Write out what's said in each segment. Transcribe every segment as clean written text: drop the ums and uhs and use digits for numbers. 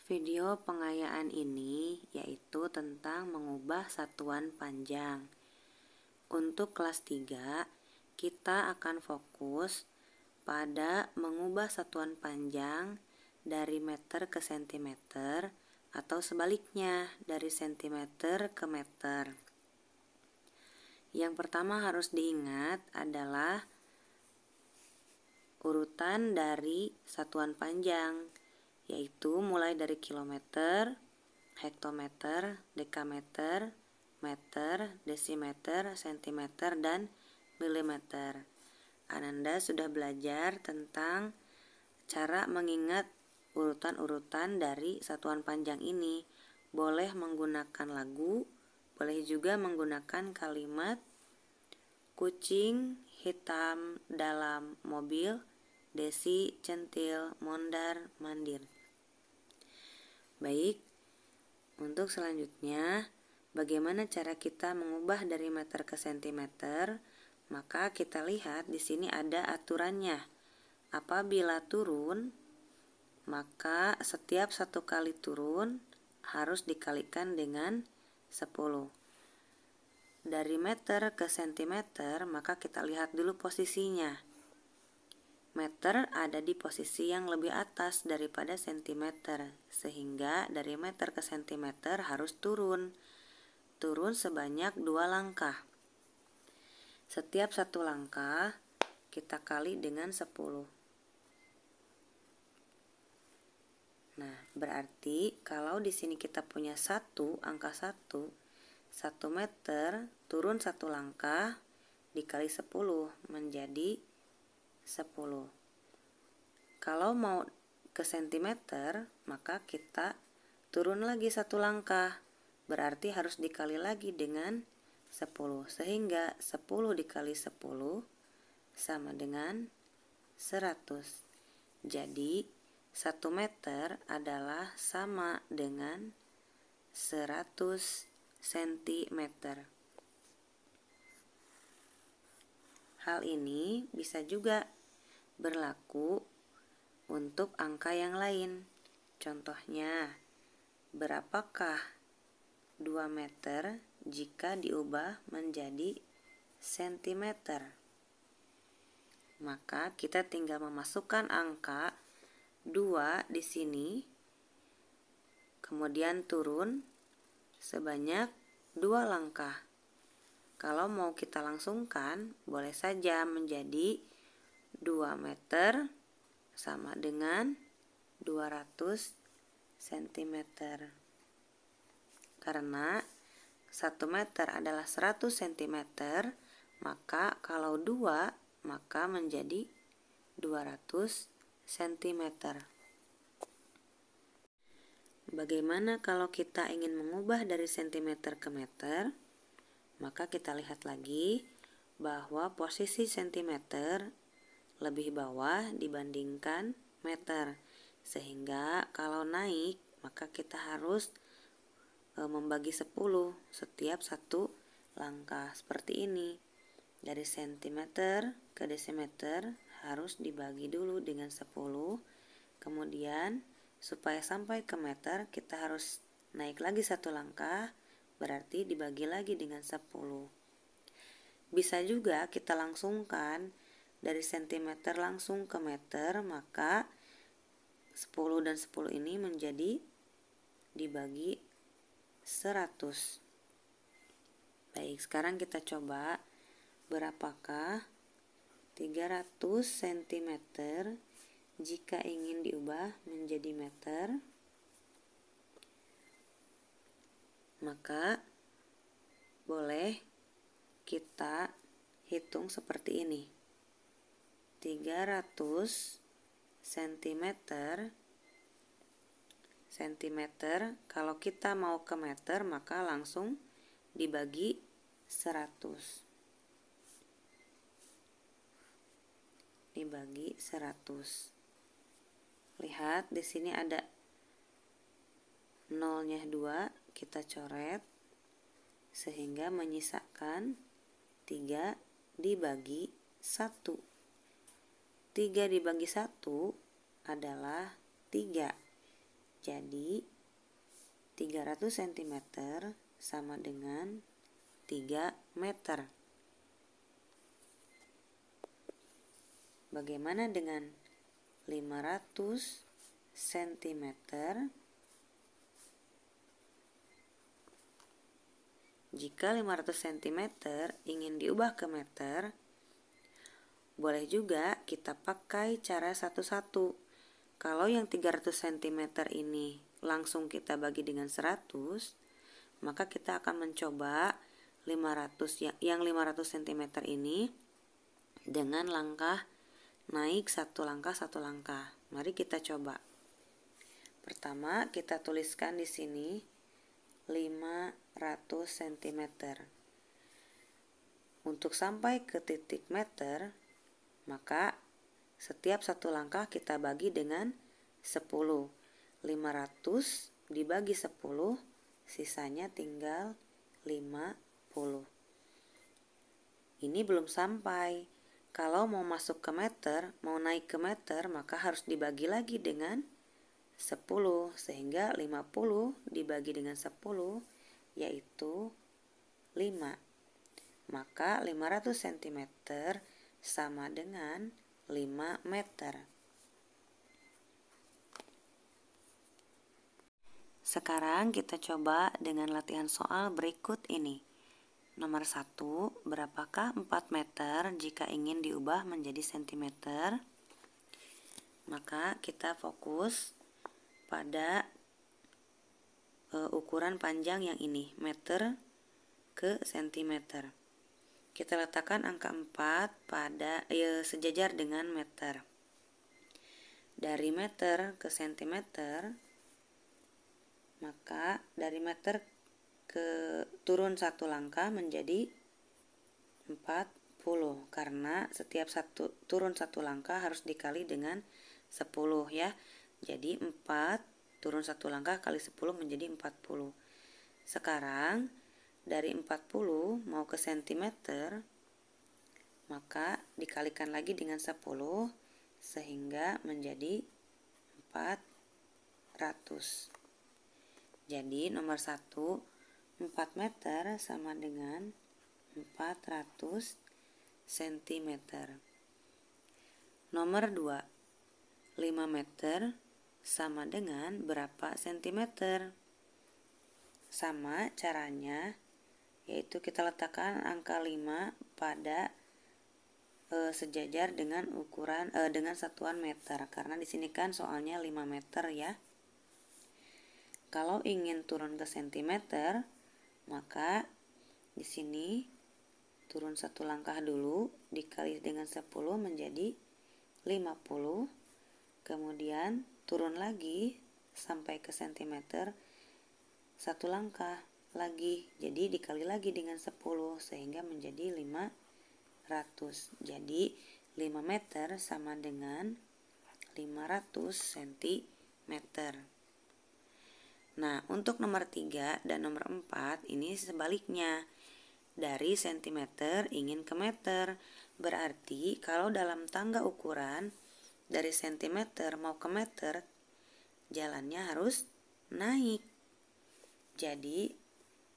Video pengayaan ini yaitu tentang mengubah satuan panjang. Untuk kelas 3, kita akan fokus pada mengubah satuan panjang dari meter ke sentimeter atau sebaliknya dari sentimeter ke meter. Yang pertama harus diingat adalah urutan dari satuan panjang, yaitu mulai dari kilometer, hektometer, dekameter, meter, desimeter, sentimeter, dan milimeter. Ananda sudah belajar tentang cara mengingat urutan-urutan dari satuan panjang ini. Boleh menggunakan lagu, boleh juga menggunakan kalimat kucing hitam dalam mobil, Desi centil mondar mandir. Baik, untuk selanjutnya, bagaimana cara kita mengubah dari meter ke sentimeter? Maka kita lihat di sini ada aturannya. Apabila turun, maka setiap satu kali turun harus dikalikan dengan 10. Dari meter ke sentimeter, maka kita lihat dulu posisinya. Meter ada di posisi yang lebih atas daripada sentimeter, sehingga dari meter ke sentimeter harus turun sebanyak 2 langkah. Setiap satu langkah kita kali dengan 10. Nah, berarti kalau di sini kita punya angka 1 meter turun 1 langkah dikali 10 menjadi 10. Kalau mau ke sentimeter, maka kita turun lagi 1 langkah. Berarti harus dikali lagi dengan 10. Sehingga 10 dikali 10 sama dengan 100. Jadi 1 meter adalah sama dengan 100 cm. Hal ini bisa juga berlaku untuk angka yang lain. Contohnya, berapakah 2 meter jika diubah menjadi sentimeter? Maka kita tinggal memasukkan angka 2 di sini, kemudian turun sebanyak 2 langkah. Kalau mau kita langsungkan, boleh saja menjadi 2 meter sama dengan 200 cm. Karena 1 meter adalah 100 cm, maka kalau 2, maka menjadi 200 cm. Bagaimana kalau kita ingin mengubah dari sentimeter ke meter? Maka kita lihat lagi bahwa posisi sentimeter lebih bawah dibandingkan meter, sehingga kalau naik maka kita harus membagi 10 setiap satu langkah seperti ini. Dari sentimeter ke desimeter harus dibagi dulu dengan 10, kemudian supaya sampai ke meter kita harus naik lagi 1 langkah, berarti dibagi lagi dengan 10. Bisa juga kita langsungkan dari sentimeter langsung ke meter, maka 10 dan 10 ini menjadi dibagi 100. Baik, sekarang kita coba berapakah 300 cm jika ingin diubah menjadi meter. Maka boleh kita hitung seperti ini. 300 cm, kalau kita mau ke meter maka langsung dibagi 100. Lihat di sini ada nolnya 2, kita coret sehingga menyisakan 3 dibagi 1. 3 dibagi 1 adalah 3. Jadi 300 cm sama dengan 3 meter. Bagaimana dengan 500 cm? Jika 500 cm ingin diubah ke meter, boleh juga kita pakai cara satu-satu. Kalau yang 300 cm ini langsung kita bagi dengan 100, maka kita akan mencoba 500 yang 500 cm ini dengan langkah naik satu langkah. Mari kita coba. Pertama, kita tuliskan di sini 500 cm. Untuk sampai ke titik meter, maka setiap satu langkah kita bagi dengan 10. 500 dibagi 10, sisanya tinggal 50. Ini belum sampai. Kalau mau masuk ke meter, mau naik ke meter, maka harus dibagi lagi dengan 10. Sehingga 50 dibagi dengan 10, yaitu 5. Maka 500 cm sama dengan 5 meter. Sekarang kita coba dengan latihan soal berikut ini. Nomor 1, berapakah 4 meter jika ingin diubah menjadi sentimeter? Maka kita fokus pada ukuran panjang yang ini, meter ke sentimeter. Kita letakkan angka 4 pada sejajar dengan meter. Dari meter ke sentimeter, maka dari meter ke turun satu langkah menjadi 40, karena setiap turun satu langkah harus dikali dengan 10 ya. Jadi 4 turun satu langkah kali 10 menjadi 40. Sekarang dari 40 mau ke sentimeter, maka dikalikan lagi dengan 10 sehingga menjadi 400. Jadi nomor 1, 4 meter sama dengan 400 cm. Nomor 2, 5 meter sama dengan berapa sentimeter? Sama caranya, yaitu kita letakkan angka 5 pada sejajar dengan ukuran dengan satuan meter, karena di sini kan soalnya 5 meter ya. Kalau ingin turun ke sentimeter, maka di sini turun satu langkah dulu, dikali dengan 10 menjadi 50. Kemudian turun lagi sampai ke sentimeter, satu langkah lagi, jadi dikali lagi dengan 10 sehingga menjadi 500. Jadi 5 meter sama dengan 500 cm. Nah, untuk nomor 3 dan nomor 4 ini sebaliknya. Dari sentimeter ingin ke meter. Berarti kalau dalam tangga ukuran dari sentimeter mau ke meter, jalannya harus naik. Jadi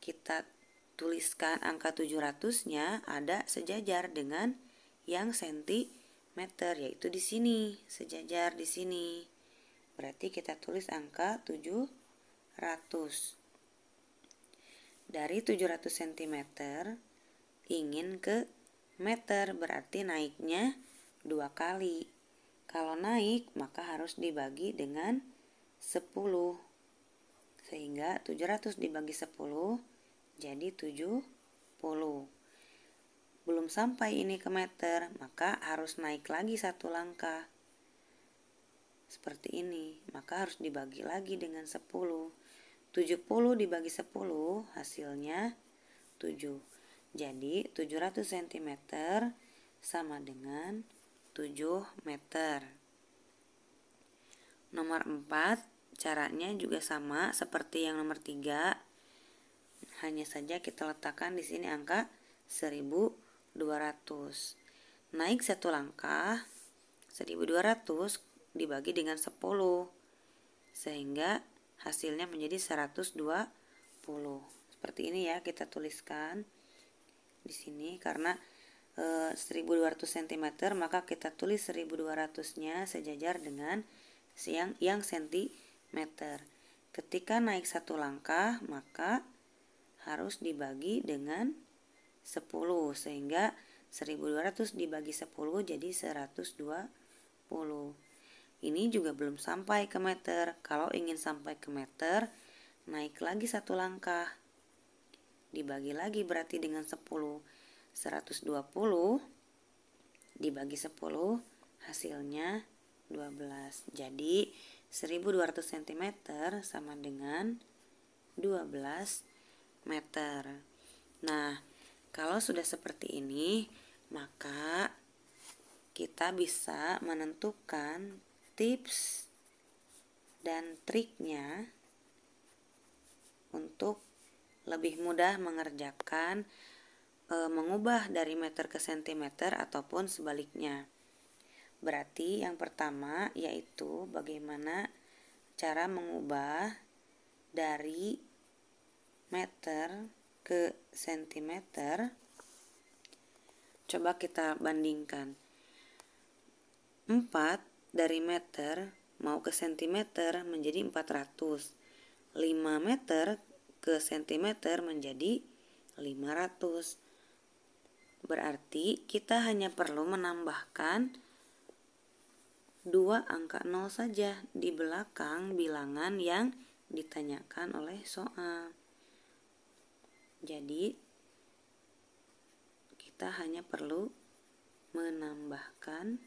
kita tuliskan angka 700-nya ada sejajar dengan yang sentimeter, yaitu di sini, sejajar di sini. Berarti kita tulis angka 700. Dari 700 cm ingin ke meter, berarti naiknya 2 kali. Kalau naik maka harus dibagi dengan 10. Sehingga 700 dibagi 10 jadi 70. Belum sampai ini ke meter, maka harus naik lagi satu langkah. Seperti ini, maka harus dibagi lagi dengan 10. 70 dibagi 10 hasilnya 7. Jadi 700 cm sama dengan 7 meter. Nomor 4, caranya juga sama seperti yang nomor 3. Hanya saja kita letakkan di sini angka 1200. Naik satu langkah, 1200 dibagi dengan 10. Sehingga hasilnya menjadi 120. Seperti ini ya, kita tuliskan di sini karena 1200 cm, maka kita tulis 1200-nya sejajar dengan yang sentimeter. Ketika naik satu langkah, maka harus dibagi dengan 10, sehingga 1200 dibagi 10 jadi 120. Ini juga belum sampai ke meter. Kalau ingin sampai ke meter, naik lagi satu langkah. Dibagi lagi berarti dengan 10. 120 dibagi 10 hasilnya 12. Jadi 1200 cm sama dengan 12 meter. Nah, kalau sudah seperti ini, maka kita bisa menentukan tips dan triknya untuk lebih mudah mengerjakan mengubah dari meter ke sentimeter ataupun sebaliknya. Berarti yang pertama yaitu bagaimana cara mengubah dari meter ke sentimeter. Coba kita bandingkan. 4 dari meter mau ke sentimeter menjadi 400. 5 meter ke sentimeter menjadi 500. Berarti kita hanya perlu menambahkan 2 angka 0 saja di belakang bilangan yang ditanyakan oleh soal. Jadi kita hanya perlu menambahkan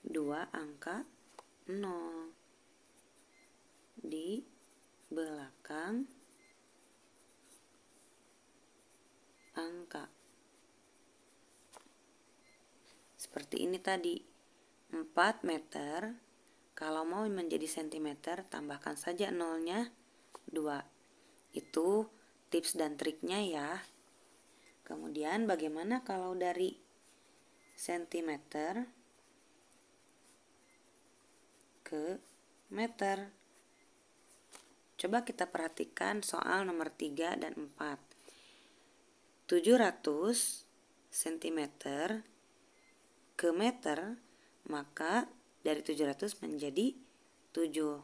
2 angka 0 di belakang angka. Seperti ini tadi. 4 meter, kalau mau menjadi sentimeter, tambahkan saja nolnya 2. Itu tips dan triknya ya. Kemudian bagaimana kalau dari sentimeter ke meter? Coba kita perhatikan soal nomor 3 dan 4. 700 cm ke meter, maka dari 700 menjadi 7.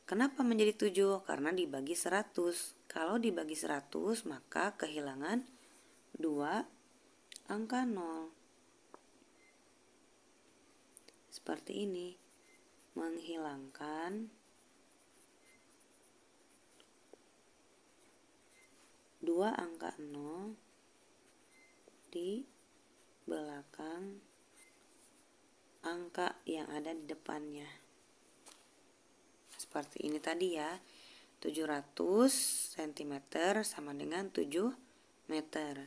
Kenapa menjadi 7? Karena dibagi 100. Kalau dibagi 100, maka kehilangan 2 angka 0. Seperti ini. Menghilangkan 2 angka 0 di belakang angka yang ada di depannya. Seperti ini tadi ya. 700 cm sama dengan 7 meter.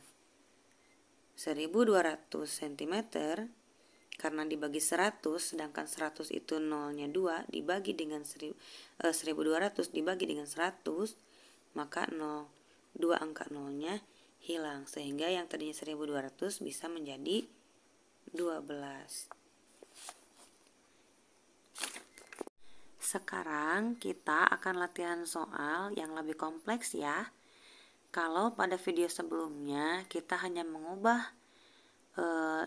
1200 cm karena dibagi 100, sedangkan 100 itu nolnya 2, dibagi dengan 1200 dibagi dengan 100, maka 0, 2 angka nolnya hilang, sehingga yang tadinya 1200 bisa menjadi 12. Sekarang kita akan latihan soal yang lebih kompleks ya. Kalau pada video sebelumnya kita hanya mengubah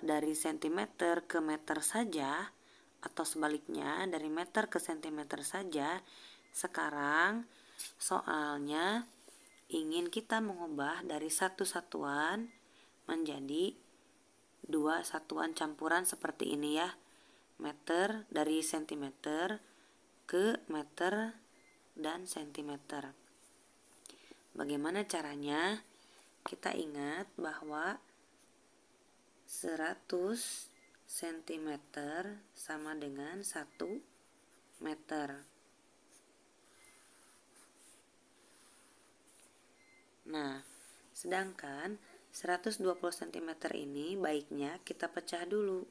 dari sentimeter ke meter saja, atau sebaliknya dari meter ke sentimeter saja, sekarang soalnya ingin kita mengubah dari satu satuan menjadi 2 satuan campuran seperti ini ya. Meter dari sentimeter ke meter dan sentimeter. Bagaimana caranya? Kita ingat bahwa 100 cm sama dengan 1 meter. Nah, sedangkan 120 cm ini baiknya kita pecah dulu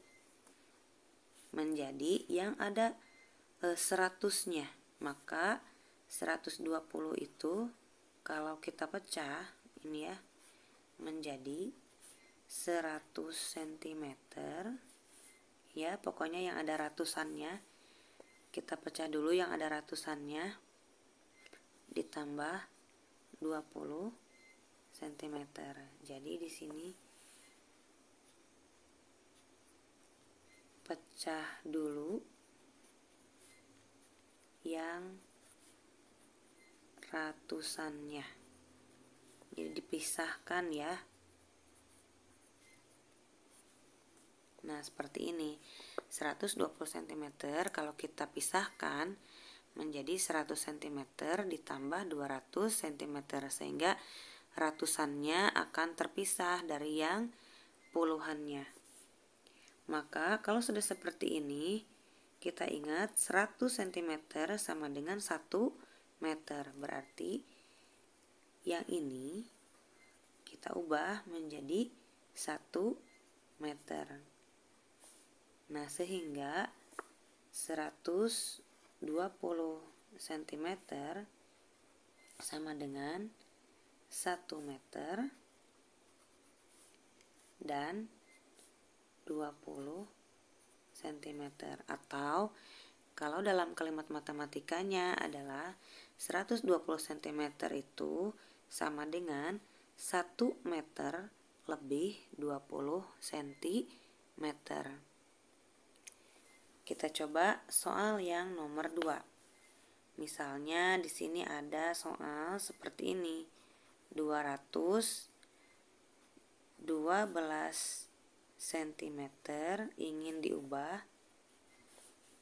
menjadi yang ada 100-nya. Maka 120 itu kalau kita pecah ini ya menjadi 100 cm ya, pokoknya yang ada ratusannya. Kita pecah dulu yang ada ratusannya, ditambah 20 cm. Jadi di sini pecah dulu yang ratusannya. Jadi dipisahkan ya. Nah, seperti ini. 120 cm kalau kita pisahkan menjadi 100 cm ditambah 200 cm, sehingga ratusannya akan terpisah dari yang puluhannya. Maka kalau sudah seperti ini, kita ingat 100 cm sama dengan 1 meter. Berarti yang ini kita ubah menjadi 1 meter. Nah, sehingga 120 cm sama dengan 1 meter dan 20 cm. Atau kalau dalam kalimat matematikanya adalah 120 cm itu sama dengan 1 meter lebih 20 cm. Kita coba soal yang nomor 2. Misalnya di sini ada soal seperti ini. 212 cm ingin diubah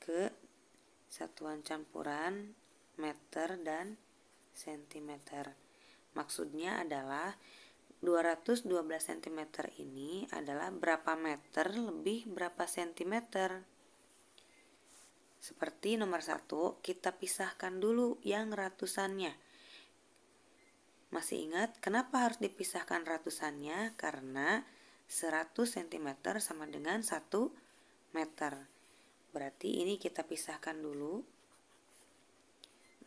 ke satuan campuran meter dan cm. Maksudnya adalah 212 cm ini adalah berapa meter lebih berapa cm. Seperti nomor 1, kita pisahkan dulu yang ratusannya. Masih ingat kenapa harus dipisahkan ratusannya? Karena 100 cm sama dengan 1 meter. Berarti ini kita pisahkan dulu.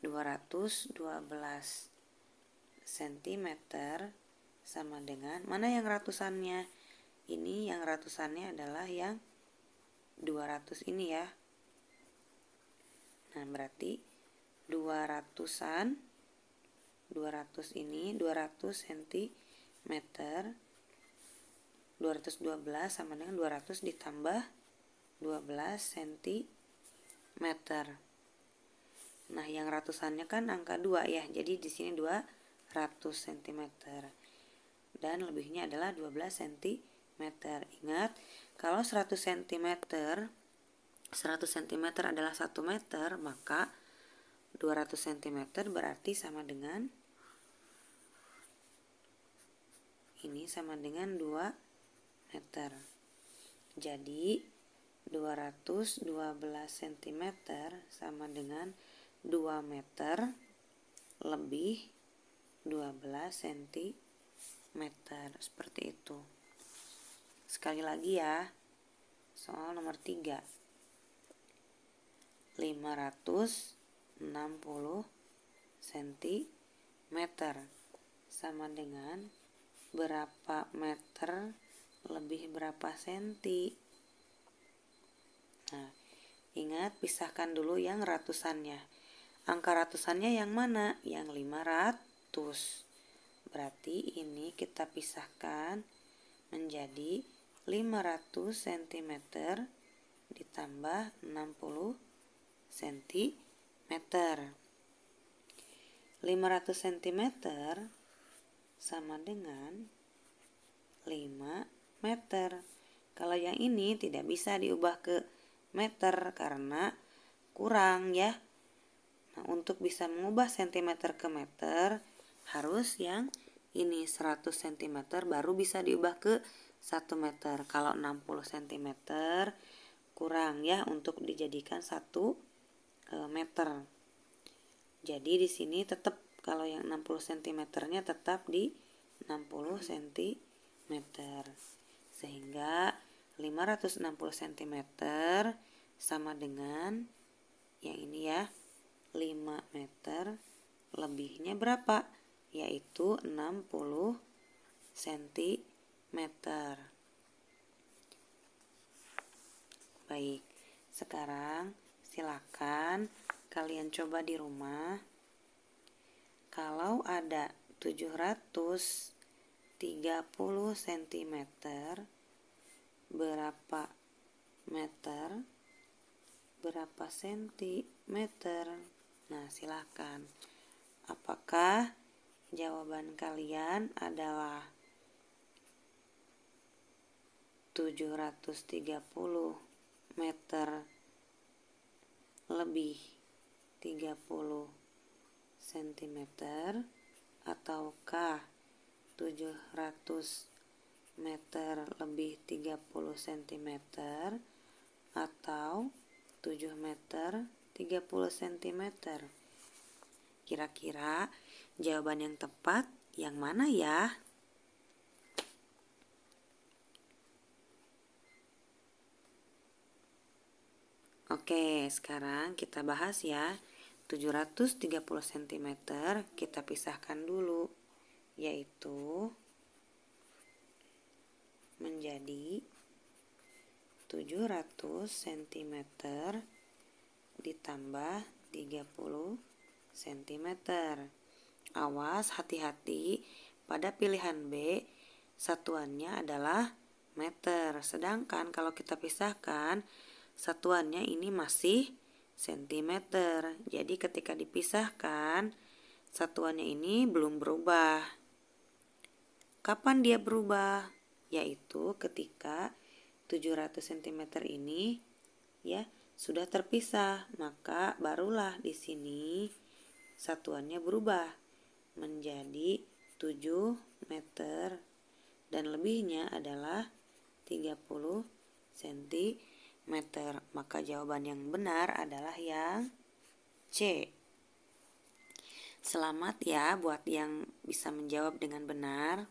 212 cm sama dengan, mana yang ratusannya? Ini yang ratusannya adalah yang 200 ini ya. Nah, berarti 200-an, 200 ini 200 cm, 212 sama dengan 200 ditambah 12 cm. Nah, yang ratusannya kan angka 2 ya, jadi di sini 200 cm. Dan lebihnya adalah 12 cm. Ingat, kalau 100 cm adalah 1 meter, maka 200 cm berarti sama dengan, ini sama dengan 2 meter. Jadi 212 cm sama dengan 2 meter lebih 12 cm. Seperti itu. Sekali lagi ya, soal nomor 3. 560 cm sama dengan berapa meter lebih berapa senti. Nah, ingat pisahkan dulu yang ratusannya. Angka ratusannya yang mana? Yang 500. Berarti ini kita pisahkan menjadi 500 cm ditambah 60 cm. 500 cm sama dengan 5 meter. Kalau yang ini tidak bisa diubah ke meter karena kurang ya. Nah, untuk bisa mengubah cm ke meter harus yang ini 100 cm baru bisa diubah ke 1 meter. Kalau 60 cm kurang ya untuk dijadikan 1 meter. Jadi di sini tetap kalau yang 60 cm-nya tetap di 60 cm. Sehingga 560 cm sama dengan yang ini ya, 5 meter lebihnya berapa? Yaitu 60 cm. Baik, sekarang silakan kalian coba di rumah. Kalau ada 730 cm, berapa meter? Berapa sentimeter? Nah, silakan. Apakah jawaban kalian adalah 730 meter lebih 30 cm, ataukah 700 meter lebih 30 cm, atau 7 meter 30 cm? Kira-kira jawaban yang tepat yang mana ya? Oke, sekarang kita bahas ya. 730 cm kita pisahkan dulu, yaitu menjadi 700 cm ditambah 30 cm. Awas, hati-hati, pada pilihan B satuannya adalah meter, sedangkan kalau kita pisahkan satuannya ini masih sentimeter. Jadi ketika dipisahkan satuannya ini belum berubah. Kapan dia berubah? Yaitu ketika 700 cm ini ya sudah terpisah, maka barulah di sini satuannya berubah menjadi 7 meter dan lebihnya adalah 30 cm. Maka jawaban yang benar adalah yang C. Selamat ya buat yang bisa menjawab dengan benar.